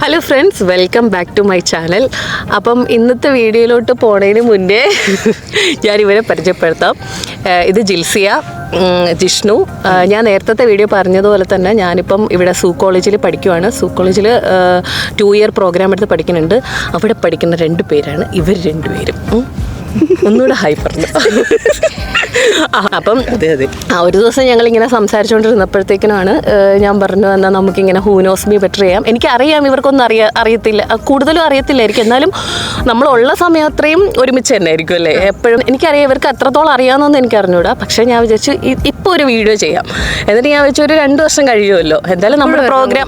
Hello friends, welcome back to my channel. അപ്പം ഇന്നത്തെ വീഡിയോയിലോട്ട് പോണതിന് മുന്നേ ഞാൻ ഇവരെ പരിചയപ്പെടുത്താം. ഇത് ജിൽസിയ, ജിഷ്ണു. ഞാൻ നേരത്തെ വീഡിയോ പറഞ്ഞതുപോലെ തന്നെ ഞാനിപ്പം ഇവിടെ സൂ കോളേജിൽ പഠിക്കുവാണ്. സൂ കോളേജിൽ 2 ഇയർ പ്രോഗ്രാം എടുത്ത് പഠിക്കുന്നുണ്ട്. അവിടെ പഠിക്കുന്ന 2 പേരാണ് ഇവർ 2 പേരും. ഒന്നുകൂടെ ഹായ് പറഞ്ഞു. അപ്പം ഒരു ദിവസം ഞങ്ങളിങ്ങനെ സംസാരിച്ചുകൊണ്ടിരുന്നപ്പോഴത്തേക്കിനാണ് ഞാൻ പറഞ്ഞു, എന്നാൽ നമുക്കിങ്ങനെ ഹൂ നോസ് മീ ബെറ്റർ ചെയ്യാം. എനിക്കറിയാം ഇവർക്കൊന്നും അറിയത്തില്ല, കൂടുതലും അറിയത്തില്ലായിരിക്കും, എന്നാലും നമ്മളുള്ള സമയം അത്രയും ഒരുമിച്ച് തന്നെ ആയിരിക്കും അല്ലേ എപ്പോഴും. എനിക്കറിയാം ഇവർക്ക് എത്രത്തോളം അറിയാമെന്നൊന്നും എനിക്ക് അറിഞ്ഞൂടാ. പക്ഷേ ഞാൻ വിചാരിച്ചു ഇപ്പോൾ ഒരു വീഡിയോ ചെയ്യാം. എന്നിട്ട് ഞാൻ വെച്ചു ഒരു 2 വർഷം കഴിയുമല്ലോ എന്തായാലും നമ്മുടെ പ്രോഗ്രാം.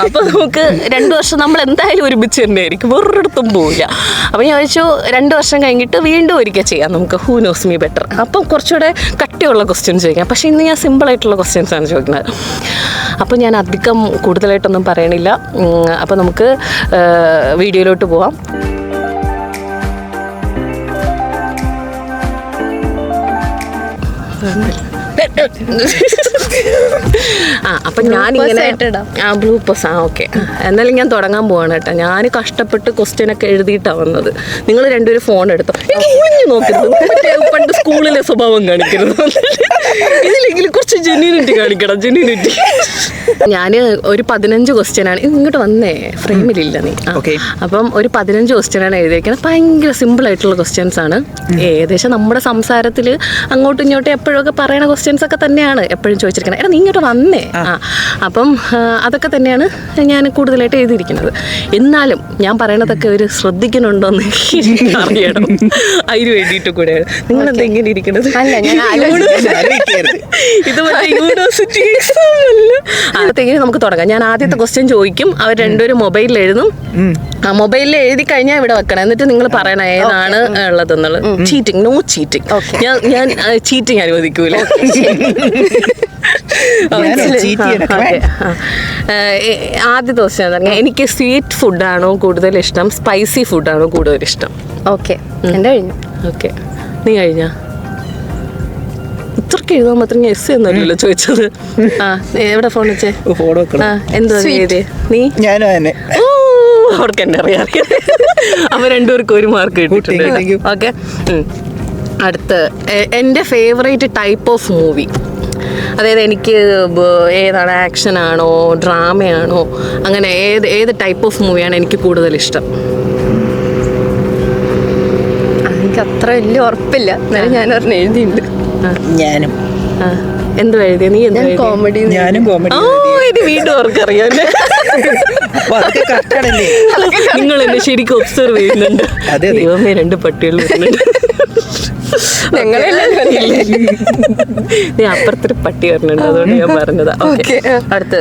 അപ്പോൾ നമുക്ക് 2 വർഷം നമ്മൾ എന്തായാലും ഒരുമിച്ച് തന്നെ ആയിരിക്കും, വേറൊരിടത്തും പോവില്ല. അപ്പോൾ ഞാൻ വെച്ചു 2 വർഷം കഴിഞ്ഞിട്ട് വീണ്ടും ഒരിക്കൽ ചെയ്യാം നമുക്ക് ഹൂ നോസ് മീ ബെറ്റർ. അപ്പം കുറച്ചുകൂടെ കട്ടിയുള്ള ക്വസ്റ്റ്യൻസ് ചോദിക്കാം. പക്ഷേ ഇന്ന് ഞാൻ സിമ്പിളായിട്ടുള്ള ക്വസ്റ്റ്യൻസ് ആണ് ചോദിക്കുന്നത്. അപ്പോൾ ഞാൻ അധികം കൂടുതലായിട്ടൊന്നും പറയണില്ല. അപ്പോൾ നമുക്ക് വീഡിയോയിലോട്ട് പോവാം. അപ്പം ഞാനിങ്ങനെ ബ്ലൂപ്പേഴ്സ് ഓക്കെ. എന്നാലും ഞാൻ തുടങ്ങാൻ പോവാണ് കേട്ടോ. ഞാൻ കഷ്ടപ്പെട്ട് ക്വസ്റ്റ്യനൊക്കെ എഴുതിയിട്ടാണ് വന്നത്. നിങ്ങൾ 2 പേരും ഫോൺ എടുത്തോ. നോക്കരുത്, പണ്ട് സ്കൂളിലെ സ്വഭാവം കാണിക്കരുത്. ഇതിലെങ്കിലും കുറച്ച് ജെന്യൂനിറ്റി കാണിക്കണം, ജെന്യൂനിറ്റി. ഞാൻ ഒരു 15 ക്വസ്റ്റ്യനാണ്. ഇങ്ങോട്ട് വന്നേ, ഫ്രെയിമിലില്ല നീ. അപ്പം ഒരു 15 ക്വസ്റ്റ്യനാണ് എഴുതിയിരിക്കുന്നത്. ഭയങ്കര സിമ്പിളായിട്ടുള്ള ക്വസ്റ്റ്യൻസ് ആണ്. ഏകദേശം നമ്മുടെ സംസാരത്തിൽ അങ്ങോട്ടും ഇങ്ങോട്ടും എപ്പോഴൊക്കെ പറയണ ക്വസ്റ്റ്യൻസ് ഒക്കെ തന്നെയാണ് എപ്പോഴും ചോദിച്ചിരിക്കുന്നത്. എടാ നീ ഇങ്ങോട്ട് വന്നേ. അപ്പം അതൊക്കെ തന്നെയാണ് ഞാൻ കൂടുതലായിട്ട് എഴുതിയിരിക്കുന്നത്. എന്നാലും ഞാൻ പറയണതൊക്കെ ഒരു ശ്രദ്ധിക്കുന്നുണ്ടോന്ന് അറിയണം. അതിന് വേണ്ടിയിട്ട് കൂടെയാണ് നിങ്ങൾ എന്തെങ്കിലും ഇരിക്കുന്നത്. ഇത് യൂണിവേഴ്സിറ്റി എക്സാം അല്ല. അപ്പോഴത്തേക്കും നമുക്ക് തുടങ്ങാം. ഞാൻ ആദ്യത്തെ ക്വസ്റ്റ്യൻ ചോദിക്കും, അവർ 2 പേരും മൊബൈലിൽ എഴുതും. മൊബൈലിൽ എഴുതി കഴിഞ്ഞാൽ ഇവിടെ വെക്കണം. എന്നിട്ട് നിങ്ങൾ പറയണം ഏതാണ് ഉള്ളതെന്നുള്ളത്. Cheating, no cheating. ഞാൻ ചീറ്റിംഗ് അനുവദിക്കൂല. ആദ്യ ദിവസം എന്താ പറഞ്ഞാൽ, എനിക്ക് സ്വീറ്റ് ഫുഡാണോ കൂടുതൽ ഇഷ്ടം, സ്പൈസി ഫുഡാണോ കൂടുതൽ ഇഷ്ടം? ഓക്കെ, എൻ്റെ കഴിഞ്ഞു. ഓക്കെ, നീ കഴിഞ്ഞാ? ഇത്രക്ക് എഴുതാൻ മാത്രം ഞാൻ എസ് എന്നല്ലോ ചോദിച്ചത്. എവിടെ ഫോൺ വെച്ചേ? എന്താ എഴുതിയേ നീ? അവർക്ക് എന്നെ അറിയാം. അവ 2 പേർക്കും 1 മാർക്ക് കിട്ടിയിട്ടുണ്ട്. ഓക്കെ, അടുത്ത എൻ്റെ ഫേവറേറ്റ് ടൈപ്പ് ഓഫ് മൂവി. അതായത് എനിക്ക് ഏതാണ്, ആക്ഷനാണോ ഡ്രാമയാണോ, അങ്ങനെ ഏത് ടൈപ്പ് ഓഫ് മൂവിയാണ് എനിക്ക് കൂടുതൽ ഇഷ്ടം? എനിക്ക് അത്ര വലിയ ഉറപ്പില്ല, എന്നാലും ഞാൻ ഒരെണ്ണം എഴുതിയിട്ടുണ്ട്. ഞാനും എന്തു എഴുതിയ? നീ എന്താ? കോമഡി. ഞാനും കോമഡി. ഇത് വീണ്ടും അവർക്കറിയാം. നിങ്ങൾ എന്നെ ശരിക്കും ഒബ്സർവ് ചെയ്യുന്നുണ്ട്. ദൈവമേ, 2 പട്ടികൾ വരുന്നുണ്ട്. അപ്പുറത്തൊരു പട്ടി വരുന്നുണ്ട്, അതുകൊണ്ട് ഞാൻ പറഞ്ഞതാ. ഓക്കെ, അടുത്ത്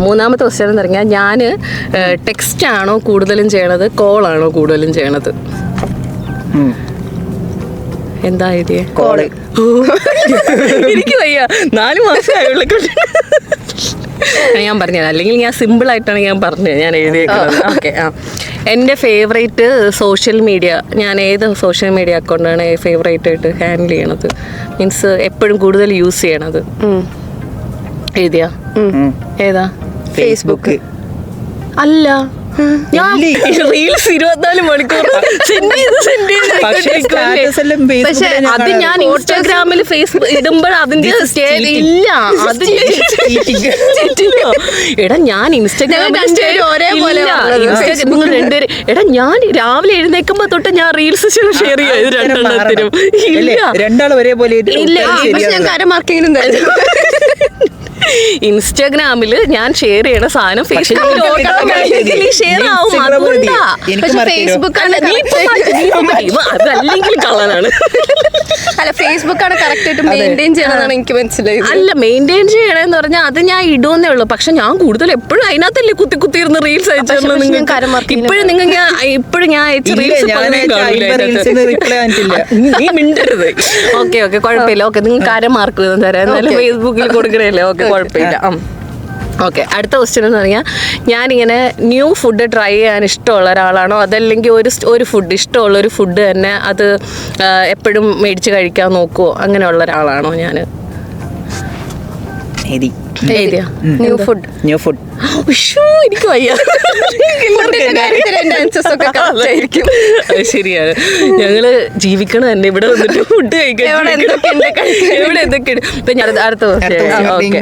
3ാമത്തെ ക്വസ്റ്റ്യൻ എന്ന് പറഞ്ഞാൽ, ഞാൻ ടെക്സ്റ്റ് ആണോ കൂടുതലും ചെയ്യണത്, കോളാണോ കൂടുതലും ചെയ്യണത്? എന്താ എഴുതിയേ? കോള്. എനിക്ക് വയ്യ, 4 മാസമായുള്ള ഞാൻ പറഞ്ഞത്. അല്ലെങ്കിൽ ഞാൻ സിമ്പിളായിട്ടാണ് ഞാൻ പറഞ്ഞത്, ഞാൻ എഴുതിയേക്കുന്നത്. ഓക്കെ, എൻ്റെ ഫേവറേറ്റ് സോഷ്യൽ മീഡിയ, ഞാൻ ഏത് സോഷ്യൽ മീഡിയ അക്കൗണ്ടാണ് ഫേവറേറ്റ് ആയിട്ട് ഹാൻഡിൽ ചെയ്യണത്, മീൻസ് എപ്പോഴും കൂടുതൽ യൂസ് ചെയ്യണത്? എഴുതിയാ? ഏതാ? ഫേസ്ബുക്ക്. അല്ല, ഞാൻ റീൽസ് 24 മണിക്കൂർ പക്ഷെ അത് ഞാൻ ഇൻസ്റ്റാഗ്രാമിൽ ഫേസ്ബുക്ക് ഇടുമ്പോൾ അതിന്റെ ഇല്ല. അത് എടാ ഞാൻ ഇൻസ്റ്റാഗ്രാമിൽ നിങ്ങൾ 2 പേര്, എടാ ഞാൻ രാവിലെ എഴുന്നേക്കുമ്പോ തൊട്ട് ഞാൻ റീൽസ് ഷെയർ ചെയ്യും 2 എണ്ണത്തിനും. ഇല്ല, 2 ഒരേപോലെ ഇല്ല. ഞാൻ കരമാർക്കെങ്കിലും ഇൻസ്റ്റാഗ്രാമിൽ ഞാൻ ഷെയർ ചെയ്യണ സാധനം ഫേസ്ബുക്കിൽ ഷെയർ ആവും. അതല്ലെങ്കിൽ കള്ളനാണ്. അല്ല, ഫേസ്ബുക്കാണ് കറക്റ്റ് ആയിട്ട് മെയിൻറ്റെയിൻ ചെയ്യണമെന്നാണ് എനിക്ക് മനസ്സിലായത്. അല്ല, മെയിൻറ്റെയിൻ ചെയ്യണമെന്ന് പറഞ്ഞാൽ അത് ഞാൻ ഇടുവന്നേ ഉള്ളൂ. പക്ഷെ ഞാൻ കൂടുതൽ എപ്പോഴും അതിനകത്തല്ലേ കുത്തിയിരുന്ന് റീൽസ് അയച്ചു. ഇപ്പോഴും നിങ്ങൾക്ക് ഇപ്പോഴും ഞാൻ അയച്ച റീൽസ് നീ മിണ്ടരുത്. ഓക്കെ, കുഴപ്പമില്ല. ഓക്കെ, നിങ്ങൾക്ക് 1/2 മാർക്ക് തരാം. എന്നാലും ഫേസ്ബുക്കിൽ കൊടുക്കണല്ലേ. ഓക്കെ, കുഴപ്പമില്ല. ഓക്കെ, അടുത്ത ക്വസ്റ്റ്യൻ എന്ന് പറഞ്ഞാൽ, ഞാനിങ്ങനെ ന്യൂ ഫുഡ് ട്രൈ ചെയ്യാൻ ഇഷ്ടമുള്ള ഒരാളാണോ, അതല്ലെങ്കിൽ ഒരു ഫുഡ് ഇഷ്ടമുള്ളൊരു ഫുഡ് തന്നെ അത് എപ്പോഴും മേടിച്ച് കഴിക്കാൻ നോക്കുമോ, അങ്ങനെയുള്ള ഒരാളാണോ ഞാൻ? എഴുതിയാ ന്യൂ ഫുഡ്. New food. ഉശ്ശോ, എനിക്ക് വയ്യ. അത് ശരിയാണ്. ഞങ്ങള് ജീവിക്കണ തന്നെ ഇവിടെ വന്നിട്ട് ഫുഡ് കഴിക്കാൻ. എവിടെ എന്തൊക്കെയുണ്ട്. ഇപ്പൊ ഞാൻ അടുത്ത ഓക്കെ.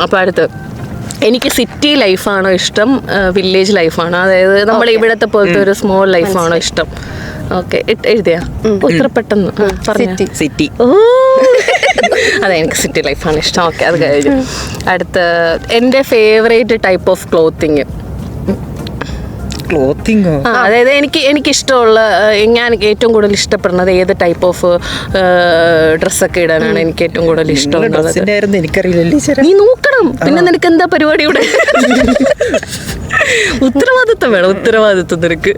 അപ്പൊ അടുത്ത് എനിക്ക് സിറ്റി ലൈഫാണോ ഇഷ്ടം, വില്ലേജ് ലൈഫാണോ, അതായത് നമ്മൾ ഇവിടത്തെ പോലത്തെ ഒരു സ്മോൾ ലൈഫാണോ ഇഷ്ടം? ഓക്കെ, എഴുതിയാ ഇത്ര പെട്ടെന്ന് പറഞ്ഞു. സിറ്റി. ഓ അതെ, എനിക്ക് സിറ്റി ലൈഫാണ് ഇഷ്ടം. ഓക്കെ, അത് കഴിഞ്ഞു. അടുത്ത എൻ്റെ ഫേവറേറ്റ് ടൈപ്പ് ഓഫ് ക്ലോത്തിങ്. ക്ലോത്തിങ്ങോ? അതായത് എനിക്കിഷ്ടമുള്ള, ഞാൻ ഏറ്റവും കൂടുതൽ ഇഷ്ടപ്പെടുന്നത് ഏത് ടൈപ്പ് ഓഫ് ഡ്രസ്സൊക്കെ ഇടാനാണ് എനിക്ക് ഏറ്റവും കൂടുതൽ ഇഷ്ടം. എനിക്കറിയില്ലല്ലേ. നീ നോക്കണം, പിന്നെ നിനക്ക് എന്താ പരിപാടി ഇവിടെ? ഉത്തരവാദിത്വം വേണം, ഉത്തരവാദിത്വം നിനക്ക്.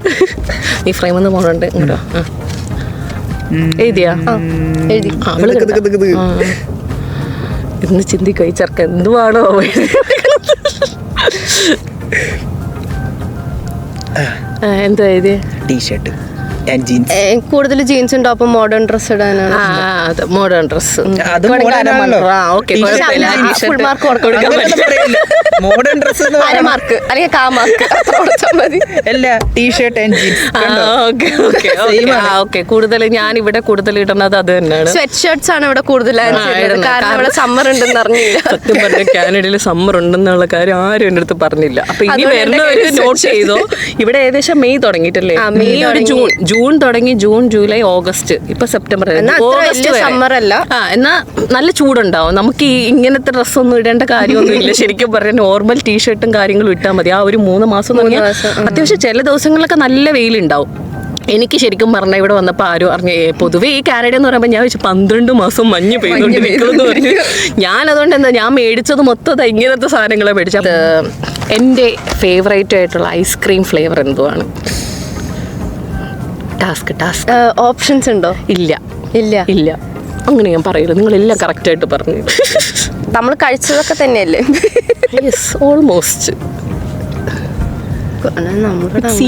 നീ ഫ്രെയിം ഒന്ന് പോകണുണ്ട് ഇങ്ങോട്ടോ. എഴുതിയാ? ഇന്ന് ചിന്തിക്കോ ഈ ചെറുക്ക എന്തുവാണോ? എന്താ എഴുതിയ? T shirt and jeans. കൂടുതൽ ജീൻസും ടോപ്പും മോഡേൺ ഡ്രസ് ഇടാനാണ്. Modern dress. മോഡേൺ ഡ്രസ് അരമാർക്ക് അല്ലെങ്കിൽ കാമാർക്ക് അല്ല, ടീഷർട്ട് ആൻഡ് ജീൻസ്. ഓക്കെ, കൂടുതൽ ഞാൻ ഇവിടെ കൂടുതൽ ഇടുന്നത് അത് തന്നെയാണ്. സ്വെറ്റ് ഷർട്ട്സ് ആണ് ഇവിടെ കൂടുതൽ, കാരണം ഇവിടെ സമ്മർ ഉണ്ടെന്ന് അറിഞ്ഞില്ല. സത്യം പറഞ്ഞ കാനഡയിൽ സമ്മർ ഉണ്ടെന്നുള്ള കാര്യം ആരും എൻ്റെ അടുത്ത് പറഞ്ഞില്ല. അപ്പൊ ഇനി വരുന്നവര് നോട്ട് ചെയ്തോ, ഇവിടെ ഏകദേശം മെയ് തുടങ്ങിയിട്ടല്ലേ? മെയ് ഒരു ജൂൺ തുടങ്ങി, ജൂൺ ജൂലൈ ഓഗസ്റ്റ്, ഇപ്പൊ സെപ്റ്റംബർ, സമ്മർ അല്ല. എന്നാ നല്ല ചൂടുണ്ടാവും. നമുക്ക് ഈ ഇങ്ങനത്തെ ഡ്രസ്സൊന്നും ഇടേണ്ട കാര്യമൊന്നും ഇല്ല. ശരിക്കും പറഞ്ഞാൽ നോർമൽ ടീഷർട്ടും കാര്യങ്ങളും ഇട്ടാൽ മതി. ആ ഒരു 3 മാസം അത്യാവശ്യം ചില ദിവസങ്ങളിലൊക്കെ നല്ല വെയിലുണ്ടാവും. എനിക്ക് ശരിക്കും പറഞ്ഞാൽ ഇവിടെ വന്നപ്പോൾ ആരും അറിഞ്ഞ പൊതുവേ ഈ കാനഡ എന്ന് പറയുമ്പോൾ ഞാൻ വെച്ച് 12 മാസം മഞ്ഞ് പെയ്തുകൊണ്ട് നിൽക്കുമെന്ന് പറഞ്ഞു. ഞാൻ അതുകൊണ്ട് എന്താ, ഞാൻ മേടിച്ചത് മൊത്തം ഇങ്ങനത്തെ സാധനങ്ങളെ മേടിച്ചത്. എൻ്റെ ഫേവറേറ്റ് ആയിട്ടുള്ള ഐസ്ക്രീം ഫ്ലേവർ എന്തുവാണ്? ടാസ്ക് ഓപ്ഷൻസ് ഉണ്ടോ? ഇല്ല ഇല്ല ഇല്ല, അങ്ങനെ ഞാൻ പറയില്ല. നിങ്ങളെല്ലാം കറക്റ്റായിട്ട് പറഞ്ഞു. നമ്മൾ കഴിച്ചതൊക്കെ തന്നെയല്ലേ? Yes, almost.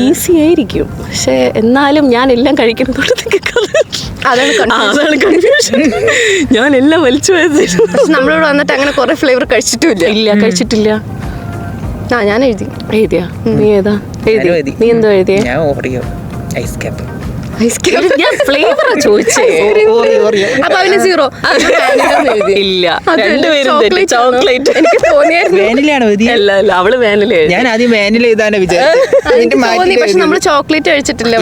ഈസി ആയിരിക്കും, പക്ഷെ എന്നാലും ഞാൻ എല്ലാം കഴിക്കുന്നത് അതാണ് കൺഫ്യൂഷൻ. ഞാൻ എല്ലാം വലിച്ചു പോയത്. നമ്മളിവിടെ വന്നിട്ട് അങ്ങനെ കുറെ ഫ്ലേവർ കഴിച്ചിട്ടില്ല. ഇല്ല, കഴിച്ചിട്ടില്ല. ഞാൻ എഴുതിയാ? നീ ഏതാ എഴുതി? നീ എന്തോ എഴുതിയ? ഞാൻ ഓറിയോ ഐസ് ക്യാപ്പ്. ഞാൻ ഫ്ലേവറാ ചോദിച്ചേ. അപ്പൊ അവന് 0. ഇല്ല, രണ്ടുപേരും ചോക്ലേറ്റ്. എനിക്ക് തോന്നിയായിരുന്നു. അല്ല, അവള് വാനില. ഞാൻ ആദ്യം വാനില എഴുതാനാ വിചാരിച്ചത്. പക്ഷെ നമ്മൾ ചോക്ലേറ്റ് കഴിച്ചിട്ടില്ല.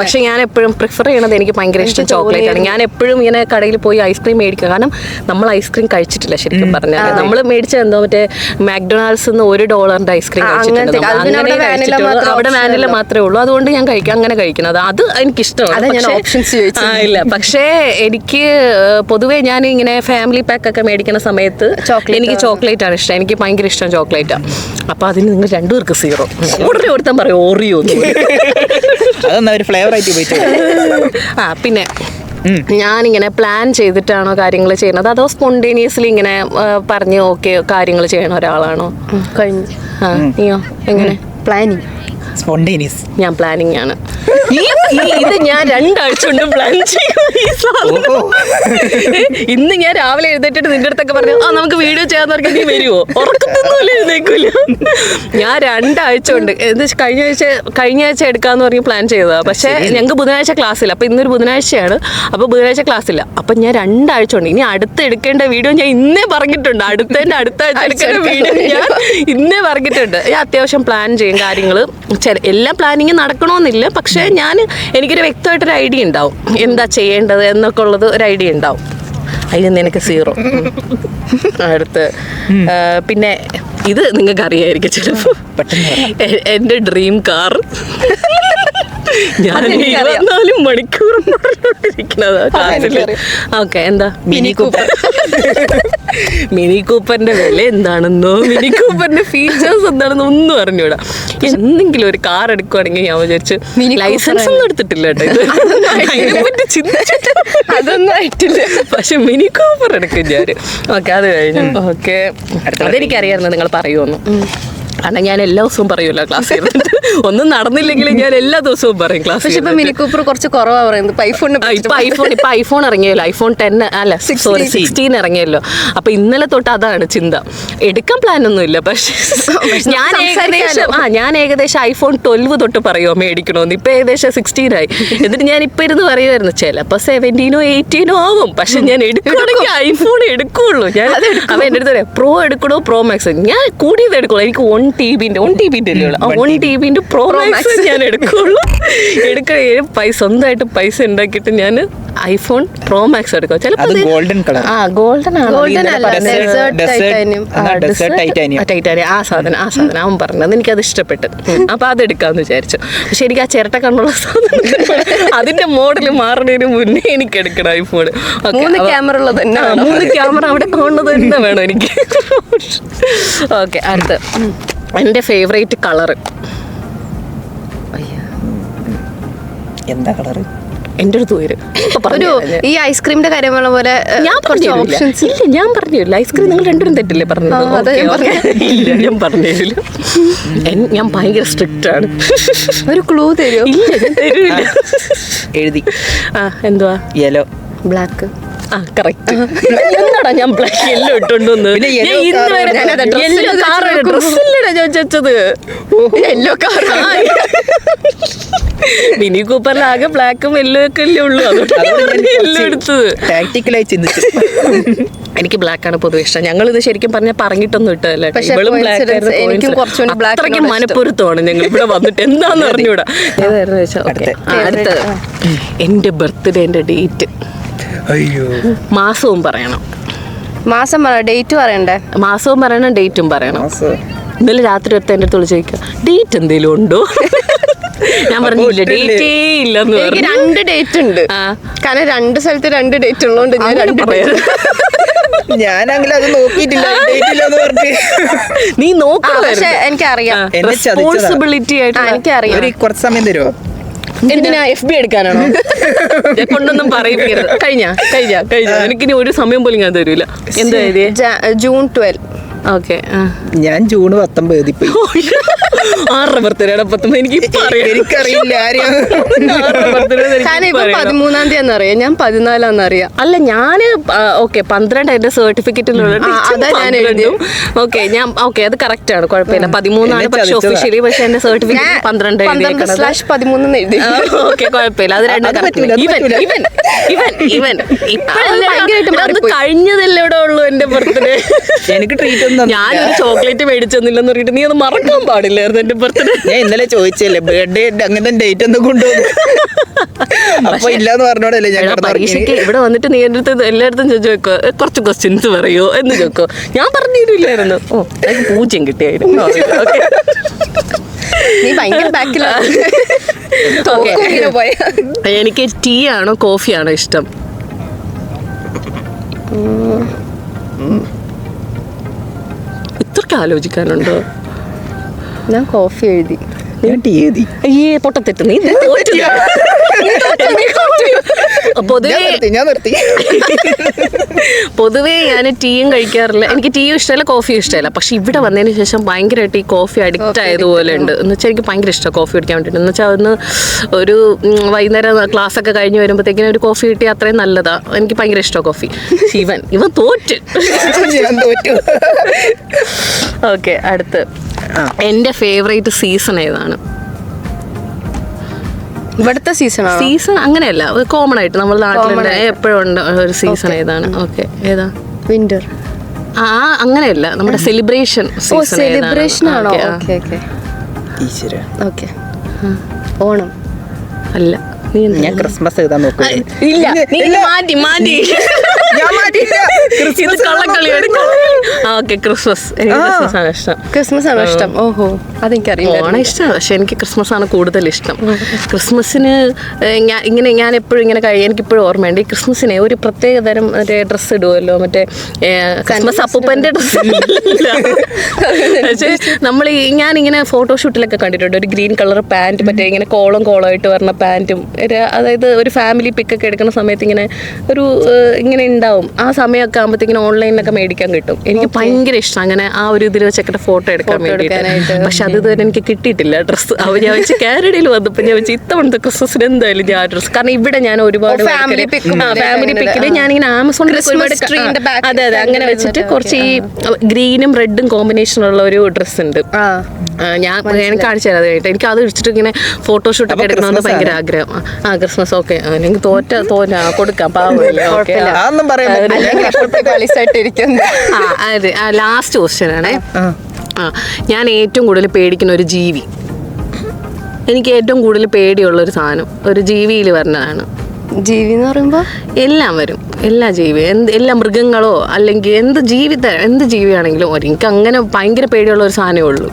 പക്ഷെ ഞാൻ എപ്പോഴും പ്രിഫർ ചെയ്യണത്, എനിക്ക് ഭയങ്കര ഇഷ്ടം ചോക്ലേറ്റ് ആണ്. ഞാൻ എപ്പോഴും ഇങ്ങനെ കടയിൽ പോയി ഐസ്ക്രീം മേടിക്കുക. കാരണം നമ്മൾ ഐസ്ക്രീം കഴിച്ചിട്ടില്ല ശരിക്കും പറഞ്ഞാൽ. നമ്മൾ മേടിച്ച എന്തോ മറ്റേ മാക്ഡൊണാൾഡ്സ് $1 ഐസ്ക്രീം കഴിച്ചിട്ടുണ്ട്. അവിടെ വാനില മാത്രമേ ഉള്ളൂ. അതുകൊണ്ട് ഞാൻ അങ്ങനെ കഴിക്കുന്നത് അത് എനിക്കിഷ്ടമാണ്. ഇല്ല, പക്ഷേ എനിക്ക് പൊതുവേ ഞാൻ ഇങ്ങനെ ഫാമിലി പാക്ക് ഒക്കെ മേടിക്കുന്ന സമയത്ത് എനിക്ക് ചോക്ലേറ്റ് ആണ് ഇഷ്ടം. എനിക്ക് ഭയങ്കര ഇഷ്ടം ചോക്ലേറ്റാണ്. അപ്പൊ അതിന് നിങ്ങൾ രണ്ടുപേർക്ക് 0. ഉടനെ ഒരുത്താൻ പറയും ഓറിയോ. പിന്നെ ഞാനിങ്ങനെ പ്ലാൻ ചെയ്തിട്ടാണോ കാര്യങ്ങൾ ചെയ്യുന്നത്, അതോ സ്പോണ്ടേനിയസ്ലി ഇങ്ങനെ പറഞ്ഞ് ഓക്കെ കാര്യങ്ങൾ ചെയ്യണ ഒരാളാണോ? കഴിഞ്ഞു. നീയോ എങ്ങനെ? പ്ലാനിങ്. സ്പോണ്ടേനിയസ്. ഞാൻ പ്ലാനിങ് ആണ്. ഇത് ഞാൻ 2 ആഴ്ച കൊണ്ട് പ്ലാൻ ചെയ്യും. ഇന്ന് ഞാൻ രാവിലെ എഴുന്നേറ്റിട്ട് നിന്റെ അടുത്തൊക്കെ പറഞ്ഞു നമുക്ക് വീഡിയോ ചെയ്യാന്ന് പറഞ്ഞാൽ നീ വരുമോ? ഉറക്കത്തൊന്നുമില്ല, എഴുന്നേക്കൂല. ഞാൻ 2 ആഴ്ച കൊണ്ട് കഴിഞ്ഞ ആഴ്ച എടുക്കാന്ന് പറഞ്ഞ് പ്ലാൻ ചെയ്തതാ. പക്ഷെ ഞങ്ങൾക്ക് ബുധനാഴ്ച ക്ലാസ്സില്ല. അപ്പൊ ഇന്നൊരു ബുധനാഴ്ചയാണ്. അപ്പൊ ബുധനാഴ്ച ക്ലാസ്സില്ല. അപ്പൊ ഞാൻ 2 ആഴ്ച കൊണ്ട് ഇനി അടുത്ത് എടുക്കേണ്ട വീഡിയോ ഞാൻ ഇന്നേ പറഞ്ഞിട്ടുണ്ട്. അടുത്ത ആഴ്ച എടുക്കേണ്ട വീഡിയോ ഞാൻ ഇന്നേ പറഞ്ഞിട്ടുണ്ട്. ഞാൻ അത്യാവശ്യം പ്ലാൻ ചെയ്യും കാര്യങ്ങൾ. എല്ലാ പ്ലാനിങ് നടക്കണമെന്നില്ല, പക്ഷെ എനിക്കൊരു വ്യക്തമായിട്ടൊരു ഐഡിയ ഉണ്ടാവും എന്താ ചെയ്യേണ്ടത് എന്നൊക്കെ ഉള്ളത്, ഒരു ഐഡിയ ഉണ്ടാവും. അതിൽ നിന്ന് എനിക്ക് 0. അടുത്ത് പിന്നെ ഇത് നിങ്ങൾക്ക് അറിയായിരിക്കും ചിലപ്പോൾ, എൻ്റെ ഡ്രീം കാർ. ഞാൻ 24 മണിക്കൂർ ഓക്കെ. എന്താ? Mini Cooper. മിനി കൂപ്പറിന്റെ വില എന്താണെന്നോ മിനി കൂപ്പറിന്റെ ഫീച്ചേഴ്സ് എന്താണെന്നോ ഒന്നും അറിഞ്ഞൂടാ. എന്തെങ്കിലും ഒരു കാർ എടുക്കുവാണെങ്കിൽ ഞാൻ വിചാരിച്ചു ലൈസൻസ് ഒന്നും എടുത്തിട്ടില്ല കേട്ടോ, ഇതിനെപ്പറ്റി ചിന്തിച്ചിട്ട് അതൊന്നും ആയിട്ടില്ല. പക്ഷെ മിനി കൂപ്പർ എടുക്കും ഞാൻ. ഓക്കെ, അത് കഴിഞ്ഞു. ഓക്കെ, അതെനിക്കറിയായിരുന്നു നിങ്ങൾ പറയുമെന്ന്. കാരണം ഞാൻ എല്ലാ ദിവസവും പറയുമല്ലോ ക്ലാസ് ചെയ്തിട്ട്. ഒന്നും നടന്നില്ലെങ്കിൽ ഞാൻ എല്ലാ ദിവസവും പറയും പക്ഷെ ക്ലാസ്. ഇപ്പൊ മിനി കൂപ്പർ കുറച്ച് കുറവാ പറയുന്നത്. ഇപ്പൊ ഐഫോൺ ഇറങ്ങിയല്ലോ, ഐഫോൺ 10 അല്ല സോറി 16 ഇറങ്ങിയല്ലോ. അപ്പൊ ഇന്നലെ തൊട്ട് അതാണ് ചിന്ത. എടുക്കാൻ പ്ലാൻ ഒന്നും ഇല്ല, പക്ഷെ ഞാൻ ഏകദേശം ഐഫോൺ 12 തൊട്ട് പറയുമോ മേടിക്കണോന്ന്. ഇപ്പൊ ഏകദേശം 16 ആയി. എന്നിട്ട് ഞാൻ ഇപ്പൊ ഇരുന്ന് പറയുമായിരുന്നു ചിലപ്പോ 17 18 ആവും, പക്ഷെ ഞാൻ എടുക്കുകയാണെങ്കിൽ ഐഫോൺ എടുക്കുള്ളൂ. ഞാൻ അവൻ എൻ്റെ അടുത്ത് പറയാം പ്രോ എടുക്കണോ പ്രോ മാക്സ്. ഞാൻ കൂടിയത് എടുക്കുള്ളൂ. എനിക്ക് 1 TB പ്രോ മാക്സ് ഞാൻ എടുക്കുള്ളൂ. സ്വന്തമായിട്ട് പൈസ ഉണ്ടാക്കിയിട്ട് ഞാൻ ഐഫോൺ പ്രോ മാക്സ് എടുക്കും. ചിലപ്പോൾ ഗോൾഡൻ കളർ. Golden titanium. ആ സാധനം അവൻ പറഞ്ഞത് എനിക്കത് ഇഷ്ടപ്പെട്ടു. അപ്പൊ അതെടുക്കാന്ന് വിചാരിച്ചു. പക്ഷെ എനിക്ക് ആ ചിരട്ട കണ്ണുള്ള സാധനം അതിന്റെ മോഡൽ മാറുന്നതിന് മുന്നേ എനിക്ക് എടുക്കണം ഐഫോൺ. 3 ക്യാമറ ഉള്ളത് തന്നെ 3 ക്യാമറ അവിടെ കാണുന്നത് തന്നെ വേണം എനിക്ക്. ഓക്കെ, അടുത്ത് എൻ്റെ ഫേവറേറ്റ് കളറ്. എന്താ കളറ്? എൻ്റെ അടുത്ത് വരും. ഒരു ഈ ഐസ്ക്രീമിന്റെ കാര്യം പറഞ്ഞ പോലെ ഞാൻ പറഞ്ഞില്ല ഐസ്ക്രീം. നിങ്ങൾ രണ്ടുപേരും തെറ്റില്ലേ പറഞ്ഞത്? ഞാൻ പറഞ്ഞില്ല. ഞാൻ ഭയങ്കര സ്ട്രിക്റ്റ് ആണ്. ഒരു ക്ലൂ തരുമോ? തരൂല്ല. എഴുതി. എന്തുവാ? യെല്ലോ. ബ്ലാക്ക്. കറക്റ്റ്. എന്താടാ ഞാൻ ബ്ലാക്ക് യെല്ലോ ഇട്ടുകൊണ്ടുവന്ന് ഡ്രസ്സില്ലടാ ഞാൻ ചോദിച്ചത്. Yellow car. മിനി കൂപ്പറിലാകെ ബ്ലാക്കും യെല്ലോ ഒക്കെ അല്ലേ ഉള്ളൂ. അതുകൊണ്ട് യെല്ലോ എടുത്തത്. ടാക്ടിക്കലായി ചിന്തിച്ചു. എനിക്ക് ബ്ലാക്ക് ആണ് പൊതുവെ ഇഷ്ടം. ഞങ്ങൾ ഇത് ശരിക്കും പറഞ്ഞാൽ പറഞ്ഞിട്ടൊന്നും ഇട്ടതല്ലേ. ഇവളും ബ്ലാക്ക് അത്രയ്ക്ക് മനപ്പൊരുത്തമാണ് ഞങ്ങൾ ഇവിടെ വന്നിട്ട്. എന്താന്ന് പറഞ്ഞൂടാ. ഏതായിരുന്നു ചോദിച്ചാൽ അടുത്തത് എൻ്റെ ബർത്ത്ഡേന്റെ ഡേറ്റ്. അയ്യോ, മാസവും പറയണം. മാസം ഡേറ്റ് പറയണ്ടേ? മാസവും പറയണം, ഡേറ്റും പറയണം. ഇന്നലെ രാത്രി ഒരുത്ത എൻ്റെ അടുത്ത് ചോദിക്കുക ഡേറ്റ് എന്തെങ്കിലും ഉണ്ടോ? ഞാൻ പറഞ്ഞില്ല, ഡേറ്റേ ഇല്ലെന്ന് പറഞ്ഞു. 2 ഡേറ്റ് ഉണ്ട്. കാരണം 2 സ്ഥലത്ത് 2 ഡേറ്റ് ഉള്ളതുകൊണ്ട് ഞാൻ 2 പറയാം. ഞാനങ്ങനെ അത് നോക്കിയിട്ടില്ല. നീ നോക്കാം. പക്ഷെ എനിക്കറിയാം, റെസ്പോൺസിബിലിറ്റി ആയിട്ട് എനിക്കറിയാം. കുറച്ച് സമയം തരുമോ? എന്തിനാ FB എടുക്കാനാണോ? കൊണ്ടൊന്നും പറയിപ്പിക്കരുത്. കഴിഞ്ഞ എനിക്കിനി ഒരു സമയം പോലും ഞാൻ തരൂല. എന്താ എഴുതിയേ? ജൂൺ 12. ഓക്കെ. ഞാൻ ജൂൺ 19 പോയി. 6 ബർത്ത്ഡേ. എനിക്കറിയില്ല ആരെയും. കാരണം ഇപ്പൊ 13-ാം തീയതി എന്നറിയാം, ഞാൻ 14-ആന്ന് അറിയാം. അല്ല ഞാന് ഓക്കെ 12 എന്റെ സർട്ടിഫിക്കറ്റിലുള്ള ഞാൻ എഴുതും. ഓക്കെ ഞാൻ അത് കറക്റ്റ് ആണ്, കുഴപ്പമില്ല. 13 പക്ഷെ ഒഫീഷ്യലി, പക്ഷെ എന്റെ സർട്ടിഫിക്കറ്റ് 12/13 എഴുതി. ഓക്കെ കുഴപ്പമില്ല. അത് രണ്ടും ഇവൻ കഴിഞ്ഞതല്ലേ ഇവിടെ ഉള്ളൂ എന്റെ ബർത്ത്ഡേ. എനിക്ക് ട്രീറ്റ് ഞാനൊരു ചോക്ലേറ്റ് മേടിച്ചെന്നില്ലെന്ന് പറഞ്ഞിട്ട് നീ അത് മറക്കാൻ പാടില്ലായിരുന്നു എന്റെ ബർത്ത്ഡേ. ഞാൻ ഇന്നലെ ചോദിച്ചല്ലേ ബർത്ത്ഡേ അങ്ങനത്തെ ഡേറ്റ് ഒന്നും കൊണ്ടുപോകും. അപ്പൊ ഇല്ലാന്ന് പറഞ്ഞോടല്ലേ ഞാൻ പരീക്ഷയ്ക്ക് ഇവിടെ വന്നിട്ട് നീ എൻ്റെ അടുത്ത് എല്ലായിടത്തും ചോദിക്കോ കുറച്ച് ക്വസ്റ്റ്യൻസ് പറയോ എന്ന് ചോദിക്കോ. ഞാൻ പറഞ്ഞില്ലായിരുന്നു. എനിക്ക് 0 കിട്ടിയായിരുന്നു. നീ ഭയങ്കര ബാക്കിലാണ്. എനിക്ക് ടീ ആണോ കോഫിയാണോ ഇഷ്ടം? ഇത്രയ്ക്ക് ആലോചിക്കാനുണ്ടോ? ഞാൻ കോഫി എഴുതി. ഞാൻ ടീ എഴുതി. അയ്യേ പൊട്ടത്തെറ്റ്. നീ പൊതുവേ ഞാൻ ടീയും കഴിക്കാറില്ല. എനിക്ക് ടീയും ഇഷ്ടമല്ല, കോഫിയും ഇഷ്ടമല്ല. പക്ഷെ ഇവിടെ വന്നതിന് ശേഷം ഭയങ്കരമായിട്ട് ഈ കോഫി അഡിക്റ്റ് ആയതുപോലെ ഉണ്ട്. എന്ന് വെച്ചാൽ എനിക്ക് ഭയങ്കര ഇഷ്ടമാണ് കോഫി കുടിക്കാൻ വേണ്ടിയിട്ട്. എന്ന് വെച്ചാൽ ഒന്ന് ഒരു വൈകുന്നേരം ക്ലാസ് ഒക്കെ കഴിഞ്ഞ് വരുമ്പോഴത്തേക്കിനും ഒരു കോഫി കിട്ടിയാൽ അത്രയും നല്ലതാ. എനിക്ക് ഭയങ്കര ഇഷ്ടമാണ് കോഫി. ഇവൻ തോറ്റ്. ഓക്കെ, അടുത്ത് എൻ്റെ ഫേവറേറ്റ് സീസൺ ഏതാണ്? ഇവിടുത്തെ സീസൺ അങ്ങനെയല്ല, കോമൺ ആയിട്ട് നമ്മൾ നാട്ടിൽ എപ്പോഴും ഉണ്ട് ഒരു സീസൺ ഏതാണ്? ഓക്കെ, ഏതാ? വിന്റർ. അങ്ങനെയല്ല, നമ്മുടെ സെലിബ്രേഷൻ സെലിബ്രേഷൻ ആണോ? ഓക്കെ, ഓണം അല്ല. ഞാൻ ക്രിസ്മസ് എഴുതാൻ നോക്കും. ഇല്ല, മാറ്റി ക്രിസ്മസ്. ക്രിസ്മസ് ആണോ ഇഷ്ടം? ഓഹോ, അതെനിക്കറിയില്ല. ഓണം ഇഷ്ടമാണ്, പക്ഷെ എനിക്ക് ക്രിസ്മസ് ആണ് കൂടുതൽ ഇഷ്ടം. ക്രിസ്മസിന് ഞാൻ എപ്പോഴും ഇങ്ങനെ എനിക്കിപ്പോഴും ഓർമ്മയുണ്ട്. ഈ ക്രിസ്മസിന് ഒരു പ്രത്യേക തരം മറ്റേ ഡ്രസ്സ് ഇടുമല്ലോ, മറ്റേ ക്രിസ്മസ് അപ്പൂപ്പൻ്റെ ഡ്രസ്സ്. പക്ഷേ ഞാനിങ്ങനെ ഫോട്ടോഷൂട്ടിലൊക്കെ കണ്ടിട്ടുണ്ട്. ഒരു ഗ്രീൻ കളർ പാൻറ്, മറ്റേ ഇങ്ങനെ കോളമായിട്ട് വരുന്ന പാൻറ്റും, അതായത് ഒരു ഫാമിലി പിക്കൊക്കെ എടുക്കുന്ന സമയത്ത് ഇങ്ങനെ ഉണ്ടാവും. ആ സമയമൊക്കെ ആകുമ്പോഴത്തേക്കിനും ഓൺലൈനിലൊക്കെ മേടിക്കാൻ കിട്ടും. എനിക്ക് ഭയങ്കര ഇഷ്ടം അങ്ങനെ ആ ഒരു ഇതിൽ വെച്ചൊക്കെ ഫോട്ടോ എടുക്കാൻ വേണ്ടിയിട്ട്. പക്ഷെ അത് അത് ഇതുവരെ എനിക്ക് കിട്ടിയിട്ടില്ല ഡ്രസ്സ്. അപ്പോൾ ഞാൻ വെച്ച് കാനഡയിൽ വന്നപ്പോൾ ഞാൻ വെച്ച് ഇത്തവണത്തെ ക്രിസ്മസിന് എന്തായാലും ഞാൻ ഡ്രസ്സ്, കാരണം ഇവിടെ ഞാൻ ഒരുപാട് ഫാമിലി പിക്കിൽ ഞാനിങ്ങനെ ആമസോണിൽ അതെ അങ്ങനെ വെച്ചിട്ട് കുറച്ച് ഈ ഗ്രീനും റെഡും കോമ്പിനേഷനുള്ള ഒരു ഡ്രസ്സ് ഉണ്ട്. ഞാൻ കാണിച്ചു തരാം കഴിഞ്ഞിട്ട്. എനിക്ക് അത് വെച്ചിട്ട് ഇങ്ങനെ ഫോട്ടോഷൂട്ടൊക്കെ എടുക്കണമെന്ന് ഭയങ്കര ആഗ്രഹം. ക്രിസ്മസ് ഓക്കെ എനിക്ക് തോറ്റ കൊടുക്കാം, പാവല്ലേ. ഓക്കെ അതെ. ലാസ്റ്റ് ക്വസ്റ്റ്യൻ ആണേ. ഞാൻ ഏറ്റവും കൂടുതൽ പേടിക്കുന്ന ഒരു ജീവി, എനിക്ക് ഏറ്റവും കൂടുതൽ പേടിയുള്ളൊരു സാധനം ഒരു ജീവിയിൽ വരുന്നതാണ്. ജീവി എന്ന് പറയുമ്പോൾ എല്ലാം വരും, എല്ലാ ജീവിയും, എല്ലാ മൃഗങ്ങളോ അല്ലെങ്കിൽ എന്ത് ജീവിയാണെങ്കിലും എനിക്ക് അങ്ങനെ ഭയങ്കര പേടിയുള്ള ഒരു സാധനമേ ഉള്ളൂ.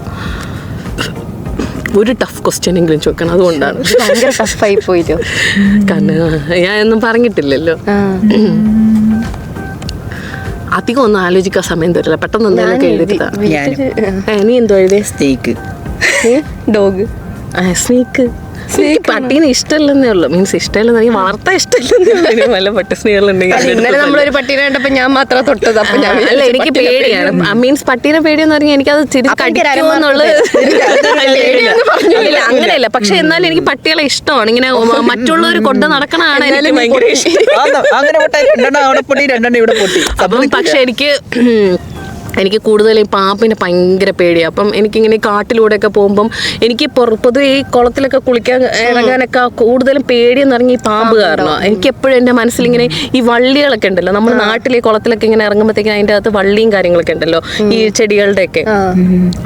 ഒരു ടഫ് ക്വസ്റ്റ്യൻ എങ്കിലും ചോദിക്കണം, അതുകൊണ്ടാണ്. ഭയങ്കര ടഫായി പോയില്ലോ, കാരണം ഞാൻ ഒന്നും പറഞ്ഞിട്ടില്ലല്ലോ. അധികം ഒന്നും ആലോചിക്കാൻ സമയം തരില്ല, പെട്ടെന്ന് എന്തെങ്കിലും എഴുതിട്ടാ. നീ എന്തോ എഴുതിയ? Snake, dog, snake. പട്ടീനെ ഇഷ്ടമല്ലെന്നേ ഉള്ളൂ, മീൻസ് ഇഷ്ടമല്ലെന്ന് എനിക്ക് വളർത്താൻ ഇഷ്ടമല്ലെന്നേ. വല്ല പട്ടി സ്നേഹങ്ങളുണ്ടെങ്കിൽ ഇന്നലെ നമ്മളൊരു പട്ടീനെ കണ്ടപ്പോ ഞാൻ മാത്രം തൊട്ടത്. അപ്പൊ ഞാൻ അല്ല, എനിക്ക് പേടിയാണ്. മീൻസ് പട്ടീനെ പേടിയെന്ന് പറഞ്ഞാൽ എനിക്കത് കടിക്കുമെന്നുള്ളത് അങ്ങനെയല്ല. പക്ഷെ എന്നാലും എനിക്ക് പട്ടികളെ ഇഷ്ടമാണ്. ഇങ്ങനെ മറ്റുള്ളവർ കൊണ്ട് നടക്കണതാണ് എനിക്ക് ഭയങ്കര ഇഷ്ടം. അപ്പം പക്ഷെ എനിക്ക് കൂടുതൽ ഈ പാമ്പിനെ ഭയങ്കര പേടിയാണ്. അപ്പം എനിക്കിങ്ങനെ കാട്ടിലൂടെയൊക്കെ പോകുമ്പം എനിക്ക് പൊതുവെ ഈ കുളത്തിലൊക്കെ കുളിക്കാൻ ഇറങ്ങാനൊക്കെ കൂടുതലും പേടിയെന്ന് പറഞ്ഞാൽ ഈ പാമ്പ് കാരണം. എനിക്ക് എപ്പോഴും എൻ്റെ മനസ്സിലിങ്ങനെ ഈ വള്ളികളൊക്കെ ഉണ്ടല്ലോ, നമ്മുടെ നാട്ടിലെ കുളത്തിലൊക്കെ ഇങ്ങനെ ഇറങ്ങുമ്പോഴത്തേക്കും അതിൻ്റെ അകത്ത് വള്ളിയും കാര്യങ്ങളൊക്കെ ഉണ്ടല്ലോ, ഈ ചെടികളുടെയൊക്കെ.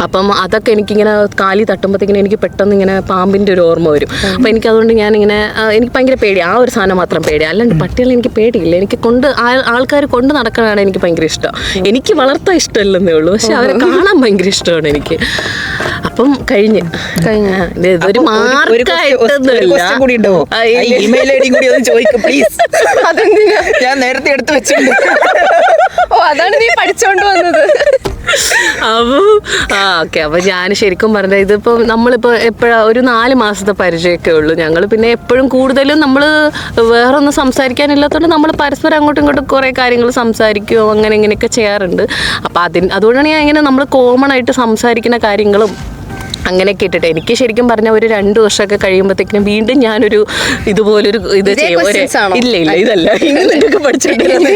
അപ്പം അതൊക്കെ എനിക്കിങ്ങനെ കാലി തട്ടുമ്പോഴത്തേക്കിനും എനിക്ക് പെട്ടെന്ന് ഇങ്ങനെ പാമ്പിൻ്റെ ഒരു ഓർമ്മ വരും. അപ്പം എനിക്കതുകൊണ്ട് ഞാനിങ്ങനെ എനിക്ക് ഭയങ്കര പേടിയാണ്. ആ ഒരു സാധനം മാത്രം പേടിയാണ്, അല്ലാണ്ട് പട്ടികളെ എനിക്ക് പേടിയില്ല. എനിക്ക് ആൾക്കാർ കൊണ്ട് നടക്കാനാണ് എനിക്ക് ഭയങ്കര ഇഷ്ടം. എനിക്ക് വളർത്താൻ ഇഷ്ടമല്ലെന്നേ ഉള്ളൂ, പക്ഷെ അവരെ കാണാൻ ഭയങ്കര ഇഷ്ടമാണ് എനിക്ക്. അപ്പം കഴിഞ്ഞ് ഇതൊരു ഞാൻ നേരത്തെ എടുത്ത് വെച്ചിട്ടുണ്ട്. അതാണ് നീ പഠിച്ചോണ്ട് വന്നത്. അപ്പോൾ ഓക്കെ. അപ്പോൾ ഞാൻ ശരിക്കും പറഞ്ഞത് ഇതിപ്പോൾ നമ്മളിപ്പോൾ എപ്പോഴാ ഒരു 4 മാസത്തെ പരിചയമൊക്കെ ഉള്ളൂ ഞങ്ങൾ. പിന്നെ എപ്പോഴും കൂടുതലും നമ്മൾ വേറൊന്നും സംസാരിക്കാനില്ലാത്തതുകൊണ്ട് നമ്മൾ പരസ്പരം അങ്ങോട്ടും ഇങ്ങോട്ടും കുറേ കാര്യങ്ങൾ സംസാരിക്കുകയോ അങ്ങനെ ഇങ്ങനെയൊക്കെ ചെയ്യാറുണ്ട്. അപ്പോൾ അതുകൊണ്ടാണ് ഞാൻ ഇങ്ങനെ നമ്മൾ കോമൺ ആയിട്ട് സംസാരിക്കുന്ന കാര്യങ്ങളും അങ്ങനെയൊക്കെ ഇട്ടിട്ട് എനിക്ക് ശരിക്കും പറഞ്ഞാൽ ഒരു 2 വർഷമൊക്കെ കഴിയുമ്പോഴത്തേക്കിനും വീണ്ടും ഞാനൊരു ഇതുപോലൊരു ഇത് ചെയ്യും. ഇല്ല ഇതല്ല ഇങ്ങനെയൊക്കെ പഠിച്ചിട്ടുണ്ട്.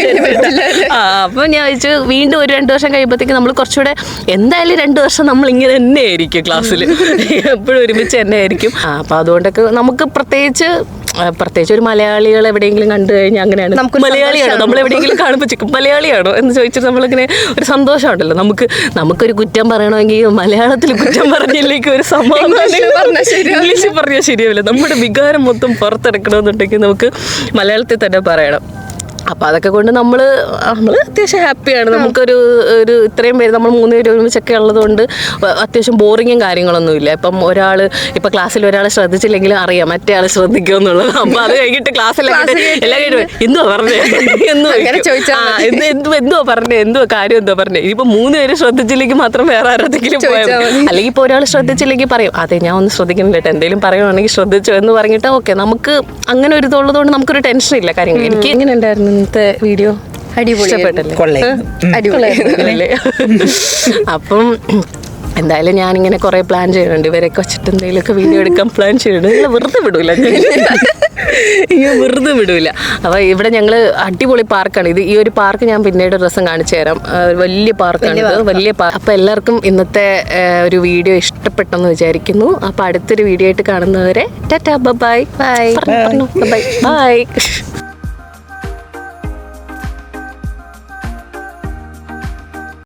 അപ്പോൾ ഞാൻ വെച്ചു വീണ്ടും ഒരു 2 വർഷം കഴിയുമ്പോഴത്തേക്കും നമ്മൾ കുറച്ചുകൂടെ എന്തായാലും 2 വർഷം നമ്മൾ ഇങ്ങനെ തന്നെ ആയിരിക്കും ക്ലാസ്സിൽ, എപ്പോഴും ഒരുമിച്ച് തന്നെ ആയിരിക്കും. അപ്പോൾ അതുകൊണ്ടൊക്കെ നമുക്ക് പ്രത്യേകിച്ച് ഒരു മലയാളികൾ എവിടെയെങ്കിലും കണ്ടു കഴിഞ്ഞാൽ അങ്ങനെയാണ്, മലയാളിയാണോ നമ്മൾ എവിടെയെങ്കിലും കാണുമ്പോൾ ചിക്കും മലയാളിയാണോ എന്ന് ചോദിച്ചിട്ട് നമ്മളിങ്ങനെ ഒരു സന്തോഷമുണ്ടല്ലോ. നമുക്കൊരു കുറ്റം പറയണമെങ്കിൽ മലയാളത്തിൽ കുറ്റം പറഞ്ഞില്ലെങ്കിൽ ഒരു സമാധാനം, ഇംഗ്ലീഷിൽ പറഞ്ഞാൽ ശരിയാവില്ല. നമ്മുടെ വികാരം മൊത്തം പുറത്തെടുക്കണമെന്നുണ്ടെങ്കിൽ നമുക്ക് മലയാളത്തിൽ തന്നെ പറയണം. അപ്പോൾ അതൊക്കെ കൊണ്ട് നമ്മൾ അത്യാവശ്യം ഹാപ്പിയാണ്. നമുക്കൊരു ഇത്രയും പേര് നമ്മൾ 3 പേര് ഒരുമിച്ചൊക്കെ ഉള്ളതുകൊണ്ട് അത്യാവശ്യം ബോറിങ്ങും കാര്യങ്ങളൊന്നുമില്ല. ഇപ്പം ഇപ്പം ക്ലാസ്സിൽ ഒരാൾ ശ്രദ്ധിച്ചില്ലെങ്കിൽ അറിയാം മറ്റേ ആൾ ശ്രദ്ധിക്കുമെന്നുള്ളത്. അപ്പോൾ അത് കഴിഞ്ഞിട്ട് ക്ലാസ്സിലൊക്കെ എല്ലാം കഴിഞ്ഞു എന്തുവാ പറഞ്ഞേ എന്തുവാ പറഞ്ഞേ കാര്യം എന്തോ പറഞ്ഞേ. ഇനിയിപ്പോൾ 3 പേര് ശ്രദ്ധിച്ചില്ലെങ്കിൽ മാത്രം വേറെ ആരെന്തെങ്കിലും പോയാൽ, അല്ലെങ്കിൽ ഇപ്പോൾ ഒരാൾ ശ്രദ്ധിച്ചില്ലെങ്കിൽ പറയും അതെ ഞാൻ ഒന്ന് ശ്രദ്ധിക്കുന്നില്ല, എന്തെങ്കിലും പറയുവാണെങ്കിൽ ശ്രദ്ധിച്ചോ എന്ന് പറഞ്ഞിട്ട് ഓക്കെ. നമുക്ക് അങ്ങനെ ഒരു ഇതുള്ളതുകൊണ്ട് നമുക്കൊരു ടെൻഷൻ ഇല്ല കാര്യങ്ങൾ. എനിക്ക് എങ്ങനെ ഉണ്ടായിരുന്നു ഇന്നത്തെ വീഡിയോ? അടിപൊളിയല്ലേ? അപ്പം എന്തായാലും ഞാനിങ്ങനെ കുറേ പ്ലാൻ ചെയ്യുന്നുണ്ട്. ഇവരൊക്കെ വെച്ചിട്ട് എന്തെങ്കിലുമൊക്കെ വീഡിയോ എടുക്കാൻ പ്ലാൻ ചെയ്യുന്നുണ്ട്. നിങ്ങൾ വെറുതെ വിടൂല, വെറുതെ വിടൂല. അപ്പോൾ ഇവിടെ ഞങ്ങൾ അടിപൊളി പാർക്കാണ് ഇത്. ഈ ഒരു പാർക്ക് ഞാൻ പിന്നീട് ഒരു ദിവസം കാണിച്ചു തരാം. വലിയ പാർക്കാണ് ഇത്, വലിയ പാർക്ക്. അപ്പോൾ എല്ലാവർക്കും ഇന്നത്തെ ഒരു വീഡിയോ ഇഷ്ടപ്പെട്ടെന്ന് വിചാരിക്കുന്നു. അപ്പോൾ അടുത്തൊരു വീഡിയോ ആയിട്ട് കാണുന്നവരെ ടാറ്റാ ബൈ ബൈ.